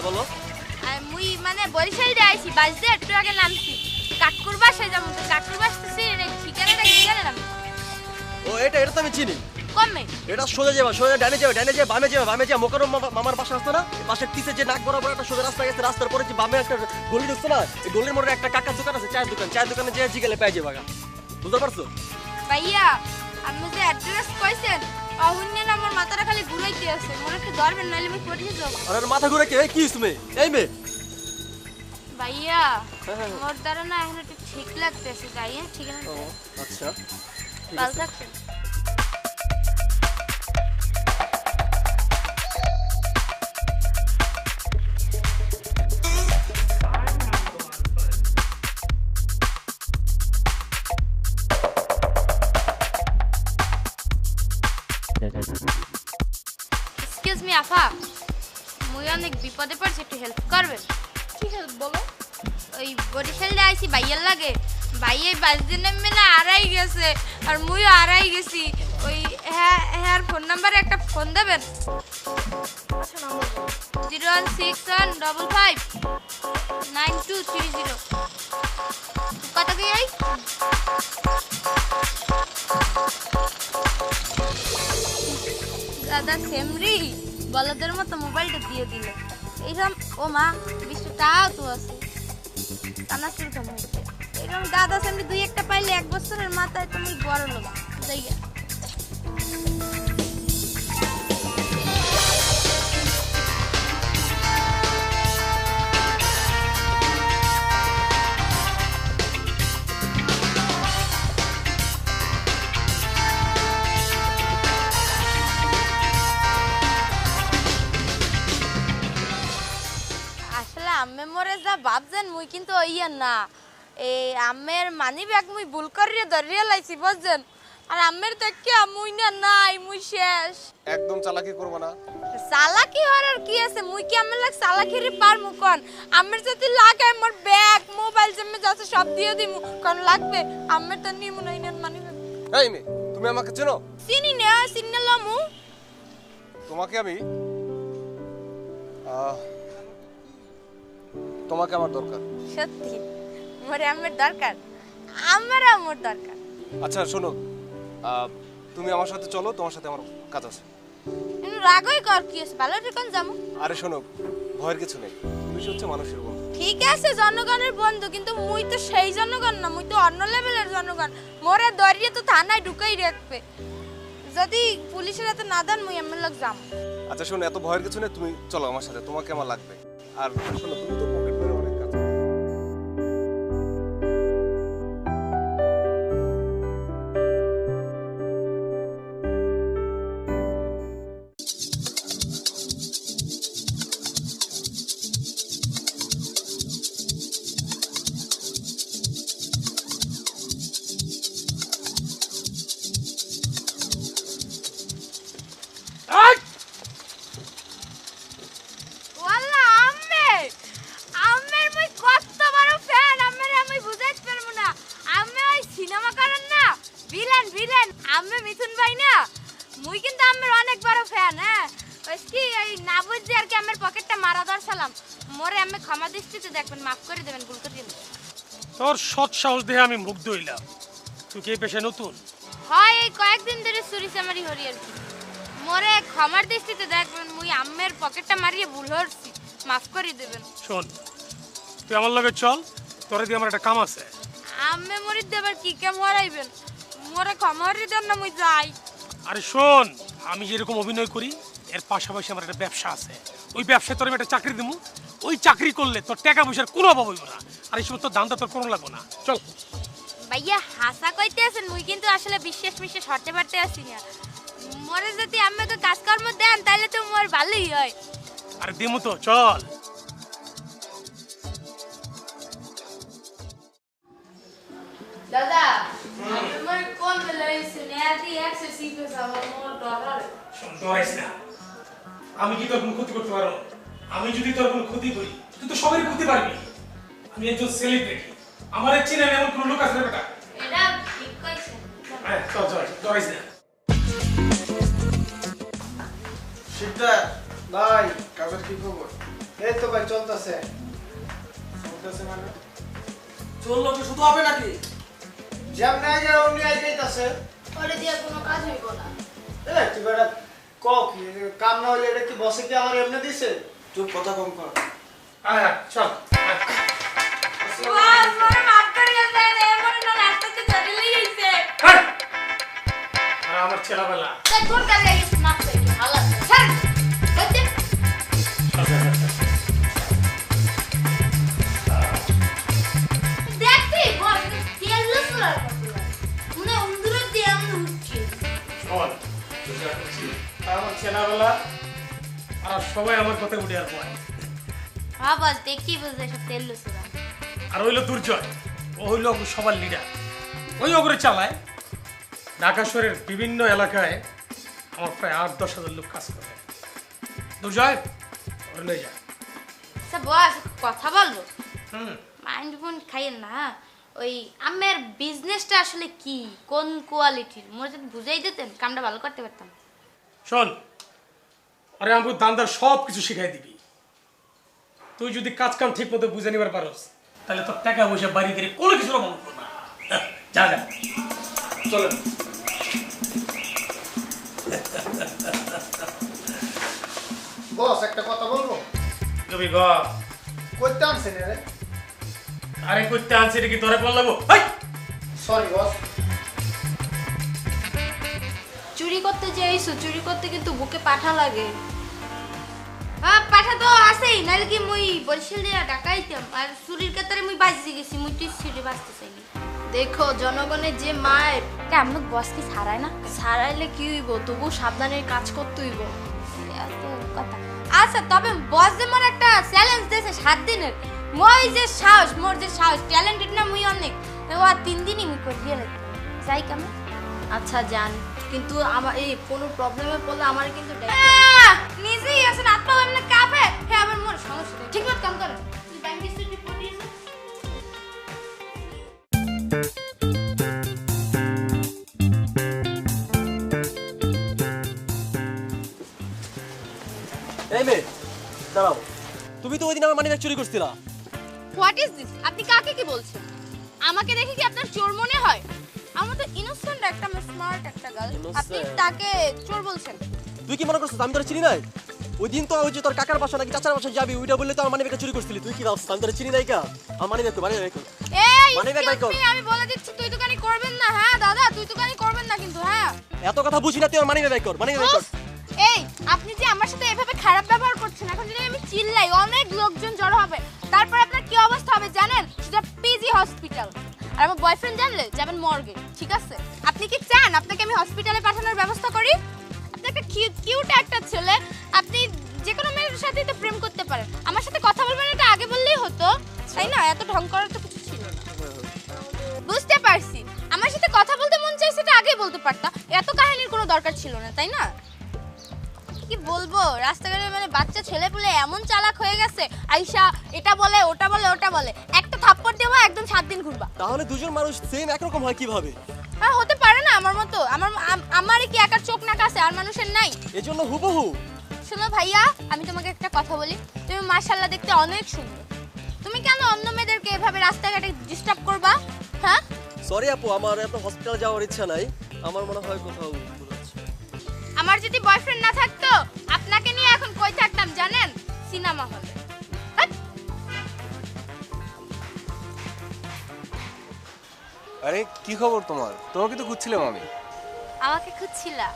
হ্যাঁ বলো। মুই মানে বরিশাল দিয়ে আইছি, বাস দিয়ে একটু আগে নামছি। কাঠকুর বাসায় যাবো, তো কাঠকুর বাসতেছি, ঠিকানাটা কি জানেন আমি? ও এটা তো আমি চিনি। কমে এটা সোজা যাবা, সোজা ডানে যাবে, ডানে যাবে, বামে যাবে, বামে যাবে। মোকাররম মামার বাসা আসতো না, পাশের পিছে যে নাক বরাবর একটা সোজা রাস্তা গেছে, রাস্তার পরে যে বামে একটা গলি ঢুকছে না, এই গলির মোড়ে একটা কাকার দোকান আছে, চায়ের দোকানে যে জিগেলে পেয়ে যাবে। বুঝতে পারছো? ভাইয়া আপনি যে অ্যাড্রেস কইছেন অহন্য আমার মাথাটা খালি ঘুরাইতে আছে, মোর একটু ধরবেন নাইলে আমি পড়ে যাব। আরে মাথা ঘুরে কি কি তুমি এই মেয়ে? ভাইয়া মোর দ্বারা না এখন একটু ঠিক লাগতেছে, ভাইয়া ঠিক আছে? ও আচ্ছা ভালো থাকবেন। এক্সকিউজ মি আফা, মুই অনেক বিপদে পড়ছি, একটু হেল্প করবেন? কি হেল্প বলো? ওই বরিশাল দিয়ে আইছি, ভাইয়ার লাগে ভাইয়া বাস দিন নেমে না আড়াই গেছে, আর মুইও আড়াই গেছি। ওই হ্যাঁ ফোন নাম্বারে একটা ফোন দেবেন? আচ্ছা নাম্বার বলো। 016159230। কত কি এই? দাদা সেমরি বলদের মতো মোবাইলটা দিয়ে দিল। এইরকম ও মা 20 টাকাও তো আছে, টানা শুরু কম হয়েছে। এইরকম দাদা সেমরি দুই একটা পাইলে 1 বছরের মাথায় তুমি বড় লোক যাইয়া। আম্মে মোরে যা ভাবছেন মুই কিন্তু ইয়া না, এই আম্মের মানি ব্যাগ মুই ভুল করিয়ে ধরিয়ে লাইছি বুঝছেন, আর আম্মের দেখে মুই না নাই মুই শেষ। একদম চালাকি করব না। চালাকি হওয়ার কি আছে, মুই কি আম্মের লাগ চালাকিরি পারমু কোন? আম্মের যদি লাগে মোর ব্যাগ মোবাইল জেমে যাচ্ছে সব দিয়ে দিমু, কোন লাগবে? আম্মের তো নিমু নাই না মানি ব্যাগ। এই মেয়ে, তুমি আমাকে চেনো? চিনি না, চিনলামু। তোমাকে আমি তোমাকে আমার দরকার। সত্যি মোরে আম্মের দরকার, আমার আম্মুর দরকার। আচ্ছা শোনো, তুমি আমার সাথে চলো, তোমার সাথে আমার কাজ আছে। রাগই কর কি আছে, ভালো ঠিকান যামু। আরে শোনো, ভয়ের কিছু নেই, তুমি হচ্ছে মানুষের বন্ধু। ঠিক আছে জনগণের বন্ধু, কিন্তু মুই তো সেই জনগণ না, মুই তো অন্য লেভেলের জনগণ। মোরে দরিয়ে তো থানায় ঢুকাই রাখবে, যদি পুলিশের হাতে না দেন মুই এমন লোক যাম। আচ্ছা শোনো, এত ভয়ের কিছু নেই, তুমি চলো আমার সাথে, তোমাকে আমার লাগবে। আর শোনো, তুমি তো পকেট মারে অনেক কাজ। ওয়াল্লাহ আম্মে, আম্মের মুই কত বড় ফ্যান, আম্মের আমি বুঝাইতে পারবো না। আম্মে ওই সিনেমা করেন না, ভিলেন আম্মে মিথুন ভাই না, মুই কিন্তু আম্মের অনেক বড় ফ্যান। হ্যাঁ ওই কি এই না বুঝছি আর কি আম্মের পকেটটা মারা ধরছিলাম, মোরে আম্মে ক্ষমা দৃষ্টিতে দেখবেন, মাফ করে দেবেন, ভুল করে দিবেন। তোর সৎ সাহস দেখে আমি মুগ্ধ হইলাম। তুই কি এই পেশায় নতুন? হয় এই কয়েকদিন ধরে চুরি চামারি হরি আর কি, মোরে ক্ষমার দৃষ্টিতে দেখবেন, মুই আম্মের পকেটটা মারিয়ে ভুল হরছি, মাফ করে দেবেন। শোন, তুই আমার লগে চল, তোরে দিয়ে আমার একটা কাম আছে। আম্মে মরি দেবার কি কেম হরাইবেন, মোরে ক্ষমা হরি দেন না, মুই যাই। আরে শোন, আমি যেরকম অভিনয় করি এর পাশাপাশি আমার একটা ব্যবসা আছে। ওই ব্যবসায় তোর আমি একটা চাকরি দেবো, ওই চাকরি করলে তোর টাকা পয়সার কোনো অভাব হইব না, আর এই সমস্ত দান্দা তোর কোনো লাগবে না। চল। ভাইয়া হাসা কইতে আছেন, মুই কিন্তু আসলে বিশ্বাস হরতে পারতে আসি না। মোরে যদি আম্মেকে কাজকর্ম দেন তাহলে তো মোর ভালোই হয়। আরে দিমু তো, চল। দাদা তোমার কোন বেলায় শুনে আতি এক্সারসাইজ করছাও, মোর ডর লাগে। শোন, ডরাইস না, আমি কি তোর কোনো ক্ষতি করতে পারবো? আমি যদি তোর কোনো ক্ষতি করি তুই তো সবারই ক্ষতি পারবি। আমি একজন সেলিব্রিটি, আমার চিনে এমন কোনো লোক আছে না বেটা। এটা ঠিক কইছেন। হ্যাঁ চল চল, ডরাইস না। শিকদার ভাই, কাজের কি খবর? এই তো ভাই চলতেছে চলতেছে মানে চললো কি শুধু হবে নাকি? যেমন আগে অমনি আইতেছে ওরে দিয়ে কোনো কাজ হইব না। এ তুই বেটা ক কি কাম না হইলে এটা কি বসে কি আমার এমনি দিছে চুপ, কথা কম কর। আয় চল বস মোরে মাফ করিয়া দেন, এমন না রাস্তাতে চলে গেছে। আর আমার ছেলেবেলা তা তোর কাছে গেছিস না তো একটু ভালো আছে। ছাড়। বলতে দেখবি বস তেল লসলার মনে উন্দুর দিয়ে আমি উঠছি। শোন, আমার ছেলেবেলা আর সবাই আমার কথা উঠে আর পড়ে। হ্যাঁ বস দেখি বুঝে সব তেল লসলা। আর হইলো দুর্জয়, ও হইলো সবার লিডার, ওই ওগুলো চালায়। ঢাকা শহরের বিভিন্ন এলাকায় আমার প্রায় 8-10 হাজার লোক কাজ করে। দুর্জয় ওর লয়ে যায়। আচ্ছা বস কথা বলবো, হুম, মাইন্ড ফোন খাইয়েন না। ওই আমের বিজনেসটা আসলে কি, কোন কোয়ালিটির মোর যদি বুঝাই দিতেন কামটা ভালো করতে পারতাম। শোন, আরে আমাকে দান্দার সব কিছু শিখাই দিবি। তুই যদি কাজ কাম ঠিক মতো বুঝে নিবার পারস, তাহলে তোর টাকা পয়সা বাড়ি করে কোনো কিছুর অভাব হবে না। যা যা চলো। বস একটা কথা বলবো তুমি গ কইতে আনছেন রে আরে করতে আনছি কি তোরে বললাম? সরি বস চুরি করতে যাইছো, চুরি করতে কিন্তু বুকে পাঠা লাগে। হ্যাঁ পাঠা তো আছেই, নাহলে কি মুই বরিশাল দিয়ে ঢাকাইতাম। আর চুরির কাতারে মুই বাঁচতে গেছি, মুই তুই চুরি বাঁচতে চাইনি। দেখো জনগণের যে মায়ের তা আমুক বস কি ছাড়ায় না? ছাড়াইলে কি হইব, তবু সাবধানে কাজ করতে হইব। এত কথা। আচ্ছা তবে বস যে মোর একটা চ্যালেঞ্জ দিয়েছে 7 দিনের, মই যে সাহস, মোর যে সাহস, ট্যালেন্টেড না মুই অনেক, ও 3 দিনই মুই করে দিয়ে লাগবে। যাই কেমন? আচ্ছা জান, কিন্তু আমার এই কোনো প্রবলেমে পড়লে আমার কিন্তু নিজেই আছেন আত্মা এমনি কাঁপে। হ্যাঁ আবার মোর সমস্যা নেই, ঠিক মতো কাম করে। তুই ব্যাংকে স্টেটমেন্ট করে দিয়েছিস? এই মেয়ে দাঁড়াও, তুমি তো ওই দিন আমার মানি ব্যাগ চুরি করছিলা। What is this? আপনি কাকে কি বলছেন? আমাকে দেখে কি আপনার চোর মনে হয়? আমার তো ইনোসেন্ট একটা, স্মার্ট একটা গার্ল, আপনি Innocent? তাকে চোর বলছেন? তুই কি মনে করছিস আমি তোর চিনি নাই? ওই দিন তো ওই যে তোর কাকার বাসা নাকি চাচার বাসায় যাবি, ওইটা বললে তো আমার মানি ব্যাগটা চুরি করছিলি। তুই কি ভাবছিস আমি তোর চিনি নাই? কা আমার মানি ব্যাগ মানি ব্যাগ এই Money bag, excuse me, আমি বলে দিচ্ছি তুই দোকানি করবেন না। হ্যাঁ দাদা তুই দোকানি করবেন না কিন্তু। হ্যাঁ এত কথা বুঝি না, তুই আমার মানি ব্যাগ কর, মানি ব্যাগ কর। উফ, এই আপনি যে আমার সাথে এভাবে খারাপ ব্যবহার করছেন, এখন যদি আমি চিল্লাই অনেক লোকজন জড়ো হবে, তারপর আপনার কি অবস্থা হবে জানেন? সেটা পিজি হসপিটাল। আর আমার বয়ফ্রেন্ড জানলে যাবেন মর্গে, ঠিক আছে? আপনি কি চান আপনাকে আমি হসপিটালে পাঠানোর ব্যবস্থা করি? আপনি একটা কিউট একটা ছেলে, আপনি যে কোনো মেয়ের সাথেই তো প্রেম করতে পারেন। আমার সাথে কথা বলবেন এটা আগে বললেই হতো, তাই না? এত ঢং করার তো কিছু ছিল না। বুঝতে পারছি, আমার সাথে কথা বলতে মন চাইছে এটা আগেই বলতে পারতা, এত কাহিনীর কোনো দরকার ছিল না, তাই না? কি বলবো, রাস্তাঘাটে মানে বাচ্চা ছেলে পুলে এমন চালাক হয়ে গেছে, আইসা এটা বলে ওটা বলে ওটা বলে, একটা থাপ্পড় দেবো একদম 7 দিন ঘুরবা। তাহলে দুজন মানুষ সেম একরকম হয় কিভাবে? হ্যাঁ হতে পারে না আমার মতো? আমারই কি একার চোখ নাক আছে আর মানুষের নাই? এজন্য হুবহু। শোনো ভাইয়া, আমি তোমাকে একটা কথা বলি, তুমি মাশাআল্লাহ দেখতে অনেক সুন্দর, তুমি কেন অন্য মেয়েদেরকে এভাবে রাস্তাঘাটে ডিস্টার্ব করবা? হ্যাঁ সরি আপু, আমার এত হসপিটাল যাওয়ার ইচ্ছা নাই। আমার মনে হয় কোথাও ভুল হচ্ছে। আমার যদি বয়ফ্রেন্ড না থাকতো আপনাকে নিয়ে এখন কই থাকতাম জানেন? সিনেমা হলে। আরে কি খবর তোমার? তোমাকে তো খুঁজছিলাম আমি। আমাকে খুঁজছিলা?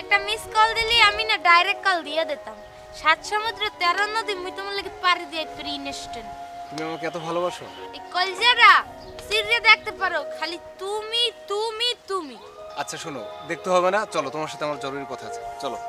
একটা মিস কল দিলি আমি না ডাইরেক্ট কল দিয়ে দিতাম। 7 সমুদ্র 13 নদী মুই তোমার লাগি পাড়ি দিয়ে তোর ইনস্ট্যান্ট। তুমি আমাকে এত ভালোবাসো? এই কলজারা সিরিয়ে দেখতে পারো, খালি তুমি তুমি তুমি। আচ্ছা শোনো, দেখতে হবে না, চলো তোমার সাথে আমার জরুরি কথা আছে, চলো।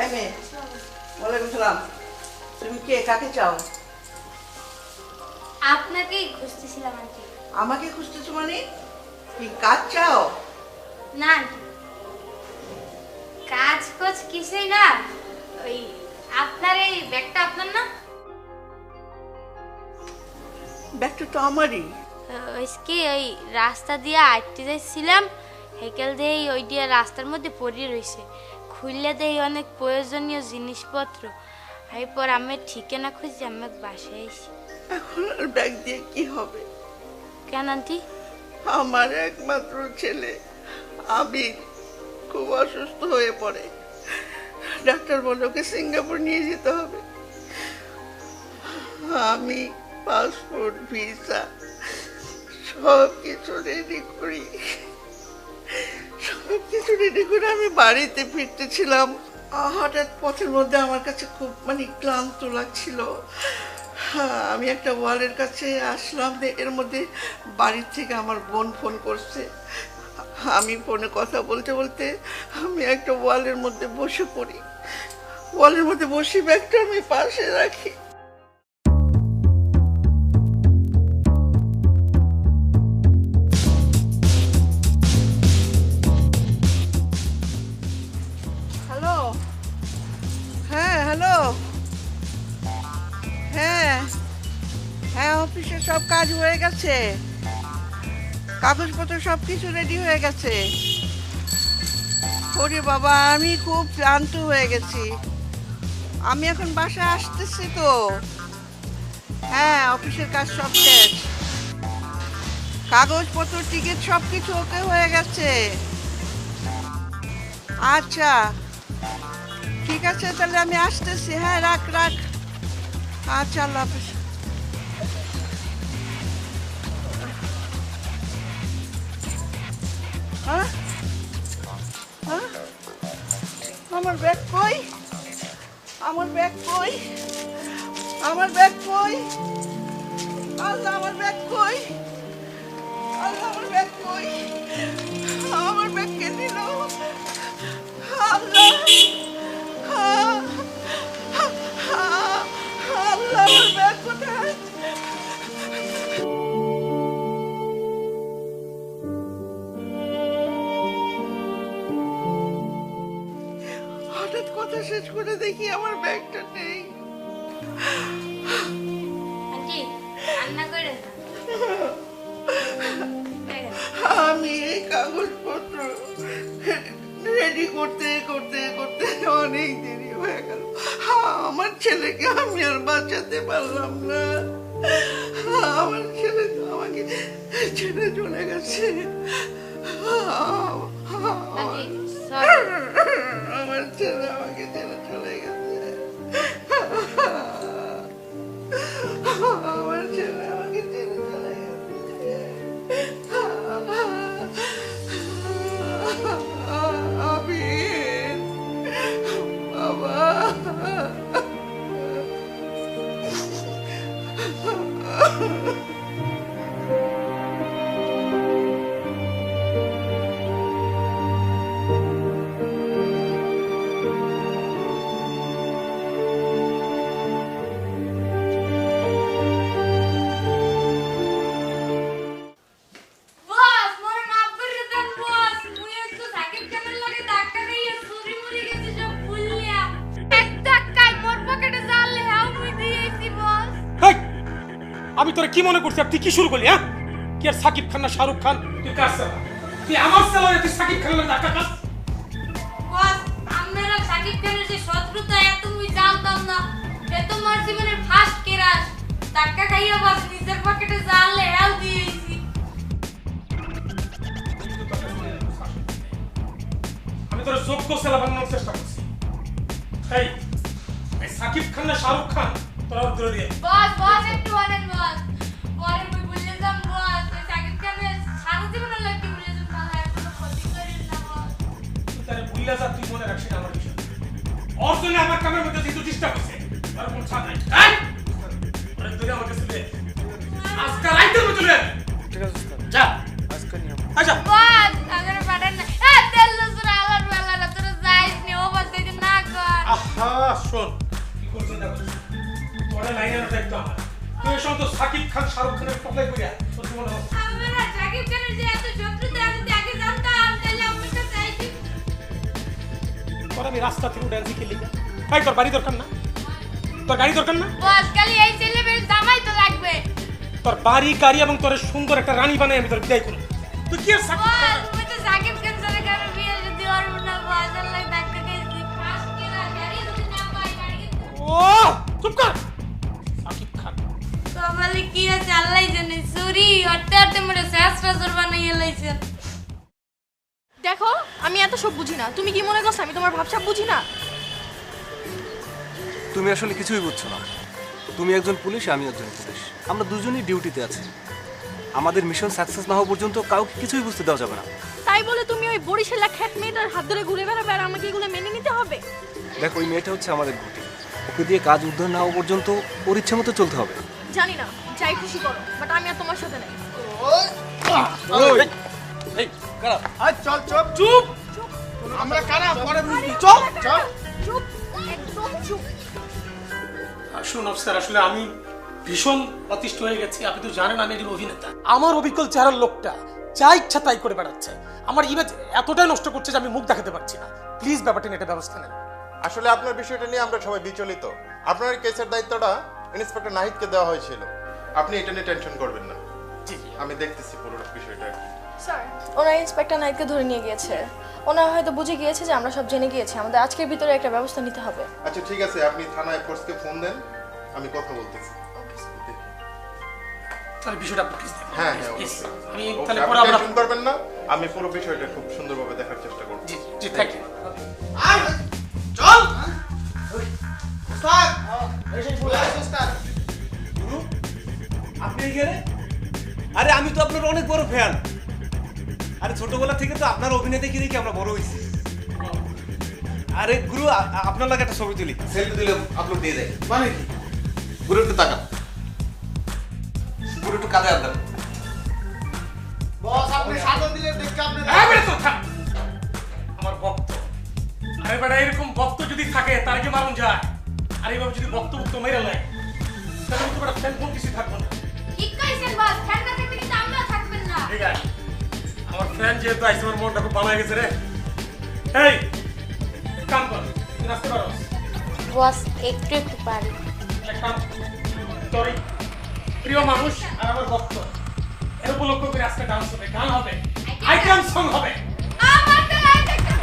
হাই মেয়ে, ওয়ালাইকুম সালাম। তুমি কে, কাকে চাও? আপনাকেই খুঁজতেছিলাম আন্টি। আমাকে খুঁজতেছো মানে? কি কাজ চাও? না আন্টি, কাজ কোজ কিছুই না, ওই আপনার এই ব্যাগটা আপনার না? ব্যাগটা তো আমারই। কি ওই রাস্তা দিয়ে আটতে যাচ্ছিলাম, হেকেল দিয়ে ওই দিয়ে রাস্তার মধ্যে পড়ে রয়েছে, খুললে দেই অনেক প্রয়োজনীয় জিনিসপত্র। এরপর আমি ঠিকানা খুঁজছি, আমি বাসায় এসি। এখন আর ব্যাগ দিয়ে কি হবে? কেন আন্টি? আমার একমাত্র ছেলে আবির খুব অসুস্থ হয়ে পড়ে। ডাক্তার বলল ওকে সিঙ্গাপুর নিয়ে যেতে হবে। আমি পাসপোর্ট, ভিসা সব কিছু রেডি করি, আমি বাড়িতে ফিরতেছিলাম। হঠাৎ পথের মধ্যে আমার কাছে খুব ক্লান্ত লাগছিল। আমি একটা ওয়ালের কাছে আসলাম, এর মধ্যে বাড়ির থেকে আমার বোন ফোন করছে। আমি ফোনে কথা বলতে বলতে আমি একটা ওয়ালের মধ্যে বসে পড়ি। ওয়ালের মধ্যে বসে ব্যাগটা আমি পাশে রাখি। হ্যালো, হ্যাঁ হ্যালো, হ্যাঁ হ্যাঁ, অফিসে সব কাজ হয়ে গেছে, কাগজপত্র সব কিছু রেডি হয়ে গেছে। ওরে বাবা, আমি খুব ক্লান্ত হয়ে গেছি। আমি এখন বাসায় আসতেছি তো। হ্যাঁ, অফিসের কাজ সব শেষ, কাগজপত্র, টিকিট সব কিছু ওকে হয়ে গেছে। আচ্ছা ঠিক আছে, তাহলে আমি আসতেছি। হ্যাঁ, রাখ রাখ। আচ্ছা, আল্লাহ হাফেজ। হ্যাঁ হ্যাঁ, আমার ব্যাগ কই? আমার ব্যাগ কই? আমার ব্যাগ কই? আল্লাহ, আমার ব্যাগ কই? আল্লাহ, আমার ব্যাগ কই? আমার ব্যাগ কে নিল? আল্লাহ, আল্লাহ, আমার ব্যাগ কোথায়? হঠাৎ কথা শেষ করে দেখি আমার ব্যাগটা নেই। আন্টি রান্না করে আমি এই কাগজপত্র রেডি করতে করতে করতে অনেক দেরি হয়ে গেল। আমার ছেলেকে আমি আর বাঁচাতে পারলাম না। আমার ছেলে তো আমাকে ছেড়ে চলে গেছে। আমার ছেলে আমাকে ছেড়ে চলে গেছে। আমার ছেলে আমাকে ছেড়ে চলে গেছে। আবির, বাবা, বস মোর মাফ করে দেন বস, মুই একটু সাকিব খানের লগে ধাক্কা খাইয়া চুরি মুরি গেছি সব ভুলিয়া। এক ধাক্কায় মোর পকেটে জালে হাও মুই দিয়েছি বস। হেই, আমি তোরা কি মনে করছি? আর তুই কি শুরু করলি? হ্যাঁ, কি আর সাকিব খান না শাহরুখ খান? তুই কার সালা? তুই আমার সালা, তুই সাকিব খানের লাগে ধাক্কা খাস? বস আমরা সাকিব খানের যে শত্রুতা এত মুই জানতাম না। এ তো মোর জীবনের ফার্স্ট কেরাস। ধাক্কা খাইয়া বস নিজের পকেটে জালে হাও দিয়েছি। আমি তোর যোগ্য সেলা বানানোর চেষ্টা করছি। এই সাকিব খান না শাহরুখ খান, তোরা উত্তর দিয়ে। বস বস একটু বলেন বস, পরে মুই ভুলে যাম বস। ওই সাকিব খানের সারা জীবনের লাগি ভুলে যাম, মাথায় কোনো ক্ষতি করেন না বস। তুই তারে ভুলিয়া যা, তুই মনে রাখছিস আমার বিষয়। ওর জন্য আমার কামের মধ্যে যেহেতু ডিস্টার্ব হয়েছে, আর কোনো ছাড় নাই। এই ওরে ধরে আমার কাছে লে, আজকে রাইতের মধ্যে লে। ঠিক আছে উস্তাদ, যা আজকে নিয়ে আচ্ছা। বস আগে পারেন না। তেল লসুন আলার বেলা তোরা যাইস নি, ও বস দিদি না কর। অ্যাপ্লাই করিয়া তোর জীবনে আমরা জাকির খানের যে এত শত্রুতা আমি যদি আগে জানতাম তাহলে আমার কাছে আইছি। তোর আমি রাস্তা থেকে উঠে আনছি কি লিগা? ভাই তোর বাড়ি দরকার না, তোর গাড়ি দরকার না, বস খালি এই ছেলে বেশ জামাই তো লাগবে। তোর বাড়ি গাড়ি এবং তোর সুন্দর একটা রানী বানাই আমি তোর বিদায় করব। তুই কি আর বস তুমি তো জাকির খান সাথে কারো বিয়ে যদি করবো না বস আল্লাহ ডাক্তার কাছে ফার্স্ট কেনা গাড়ি যদি না পাই গাড়ি ও চুপ কর সাকিব খান। কপালে কি আছে আল্লাহ জানে, চুরি হটতে হটতে মোরে শেষটা জোর বানাইয়া লাইছেন। দেখো আমি এত সব বুঝি না, তুমি কি মনে করছো আমি তোমার ভাবসাব বুঝি না? তুমি আসলে কিছুই বুঝছো না। তুমি একজন পুলিশ, আমি একজন পুলিশ, আমরা দুজনেই ডিউটিতে আছি। আমাদের মিশন সাকসেস না হওয়া পর্যন্ত কাউকে কিছুই বুঝতে দেওয়া যাবে না। তাই বলে তুমি ওই বরিশালা খ্যাত মেয়েটার হাত ধরে ঘুরে বেড়াবে আর আমাকে এগুলো মেনে নিতে হবে? দেখো, ওই মেয়েটা হচ্ছে আমাদের গুটি। ওকে দিয়ে কাজ উদ্ধার না হওয়া পর্যন্ত ওর ইচ্ছে মতো চলতে হবে। জানি না, যাই খুশি করো, বাট আমি আর তোমার সাথে নাই। এই কারা চল চল চুপ। আমরা কারা পরে বুঝবি। চল চল। চুপ, একদম চুপ। আসুন অফিসার, আসলে আমি ভীষণ অতিষ্ঠ হয়ে গেছি। আপনি তো জানেন আমি একজন অভিনেতা। আমার অবিকল চেহারার লোকটা যা ইচ্ছা তাই করে বেড়াচ্ছে, আমার ইমেজ এতটাই নষ্ট করছে যে আমি মুখ দেখাতে পারছি না। প্লিজ ব্যাপারটা নিয়ে একটা ব্যবস্থা নেন। আসলে আপনার বিষয়টা নিয়ে আমরা সবাই বিচলিত। আপনার এই কেসের দায়িত্বটা ইন্সপেক্টর নাহিদকে দেওয়া হয়েছিল। আপনি এটা নিয়ে টেনশন করবেন না, জি জি। আমি দেখতেছি পুরো বিষয়টা। স্যার, ওনার ইন্সপেক্টর নাইটকে ধরে নিয়ে গিয়েছে। ওনার হয়তো বুঝে গিয়েছে যে আমরা সব জেনে গিয়েছি, আমাদের আজকের ভিতরে একটা ব্যবস্থা নিতে হবে। আচ্ছা ঠিক আছে, আপনি থানায় ফোর্সকে ফোন দেন, আমি কথা বলতেছি। তাহলে বিষয়টা আপনি প্লিজ দেখুন। হ্যাঁ হ্যাঁ Yes, অবশ্যই। আমি Okay, তাহলে আপনি পরে আমরা টেনশন করবেন না, আমি পুরো বিষয়টা খুব সুন্দরভাবে দেখার চেষ্টা করব। জি জি থ্যাংক ইউ। চল স্যার এসে বলে স্যার আপনি এখানে? আরে আমি তো আপনার অনেক বড় ফ্যান। আরে ছোটবেলা থেকে তো আপনার অভিনয় দেখে দেখে আমরা বড় হয়েছি। আরে গুরু, আপনার লাগে একটা ছবি তুলি, সেলফি তুলে আপলোড দিয়ে দেয়। মানে কি? গুরু একটু তাকান, গুরু একটু কাঁধে আনতেন। বস আপনি সাদা দিলে দেখে আপনি আমার ভক্ত, আরে বেটা এরকম ভক্ত যদি থাকে তার কি মারুন যায়? আর এইভাবে যদি ভক্ত মেরে নেয় তাহলে তো বেটা ফ্যান কোন কিছু থাকবো না। ঠিক কইছেন বস, ফ্যান না থাকলে কিন্তু আমরাও থাকবেন না। ঠিক আছে, আমার ফ্যান যেহেতু আইসে আমার মনটা খুব ভালো হয়ে গেছে রে। এই কাম কর, তুই নাচতে পারো? বস একটু একটু পারি। এক কাম, তোর এই প্রিয় মানুষ আর আমার ভক্ত এর উপলক্ষ করে আজকে ডান্স হবে, গান হবে, আইটেম সং হবে। আমার তো লাইট একটা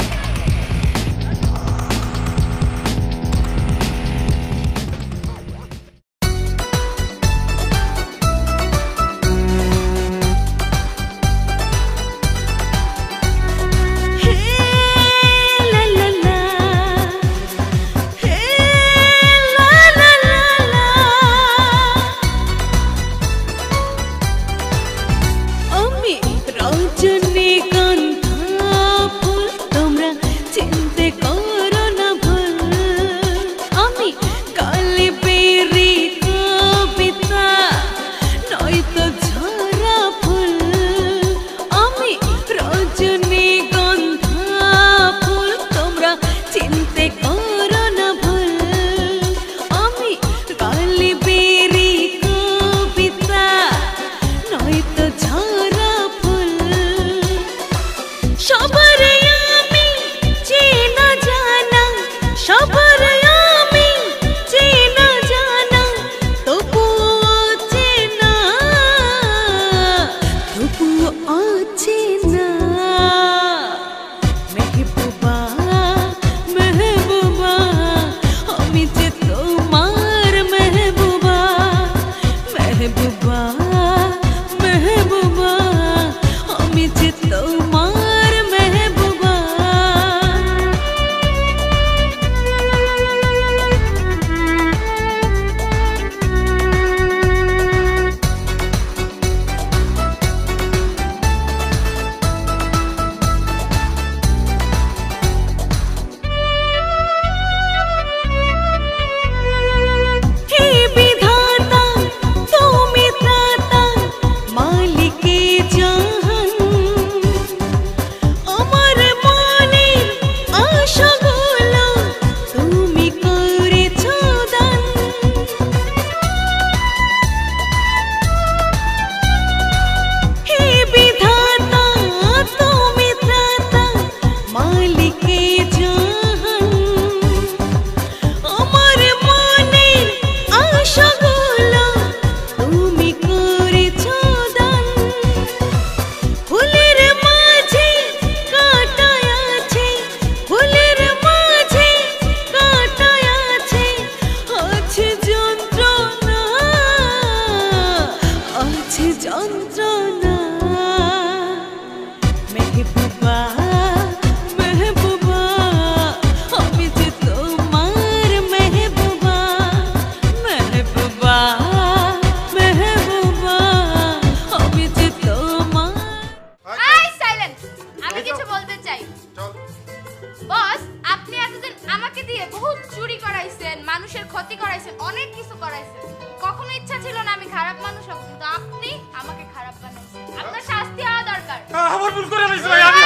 আমাকে খারাপ বানাইছে আপনার শাস্তি হওয়া দরকার আমার ভুল করে ফেলেছি ভাই আমি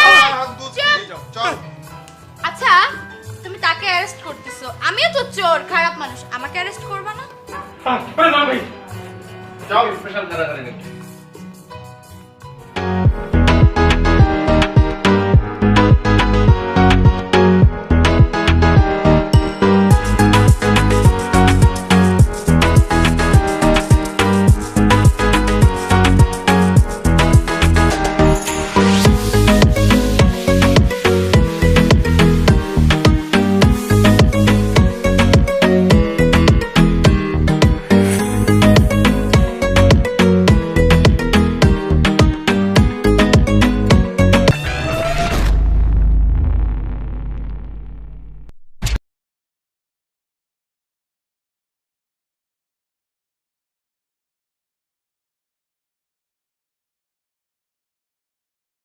চল আচ্ছা তুমি তাকে অ্যারেস্ট করতেছো আমিও তো চোর খারাপ মানুষ আমাকে অ্যারেস্ট করবা না ভাই চল স্পেশাল কারাগারে